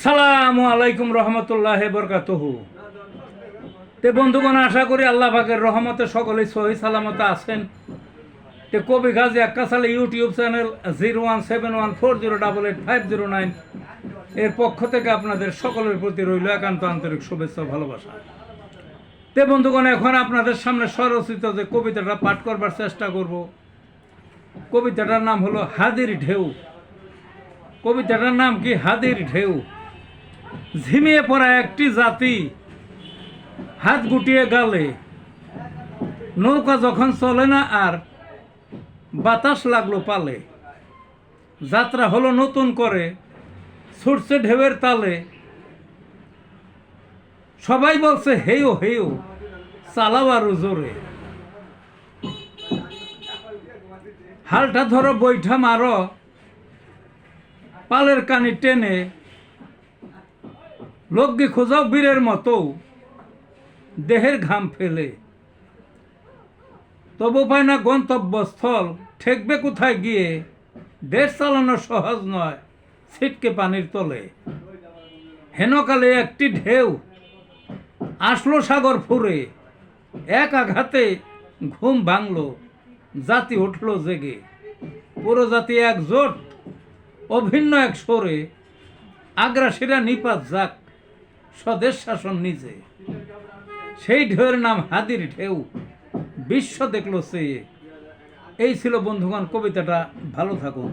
আসসালামু আলাইকুম রহমতুল্লাহ বরকাতুহু। তে বন্ধুগণ, আশা করি আল্লাহ পাকের রহমতে সকলেই সহি সালামতে আছেন। তে কবি গাজী আক্কাসালে ইউটিউব চ্যানেল 017140885009 এর পক্ষ থেকে আপনাদের সকলের প্রতি রইল একান্ত আন্তরিক শুভেচ্ছা ভালোবাসা। তে বন্ধুগণ, এখন আপনাদের সামনে স্বরচিত যে কবিতাটা পাঠ করবার চেষ্টা করব, কবিতাটার নাম হলো হাদির ঢেউ। কবিতাটার নাম কি? হাদির ঢেউ। ঝিমিয়ে পড়া একটি জাতি হাত গুটিয়ে গালে, নৌকা যখন চলে না আর বাতাস লাগলো পালে, যাত্রা হলো নতুন করে ছুটছে ঢেউয়ের তালে, সবাই বলছে হেও হেও চালাও আরো জোরে, হালটা ধরো বৈঠা মারো পালের কানি টেনে, লগ্গি খোঁজাও বীরের মতো দেহের ঘাম ফেলে, তবু পায় না গন্তব্যস্থল, ঠেকবে কোথায় গিয়ে, দেশ চালানো সহজ নয় ছিটকে পানির তলে। হেনকালে একটি ঢেউ আসলো সাগর ফুরে, এক আঘাতে ঘুম ভাঙলো জাতি উঠল জেগে, পুরো জাতি একজোট অভিন্ন এক সরে, আগ্রাসীরা নিপাত যাক স্বদেশ শাসন নিজে। সেই ঢেউয়ের নাম হাদির ঢেউ, বিশ্ব দেখলো সে। এই ছিল বন্ধুগণ কবিতাটা। ভালো থাকুন।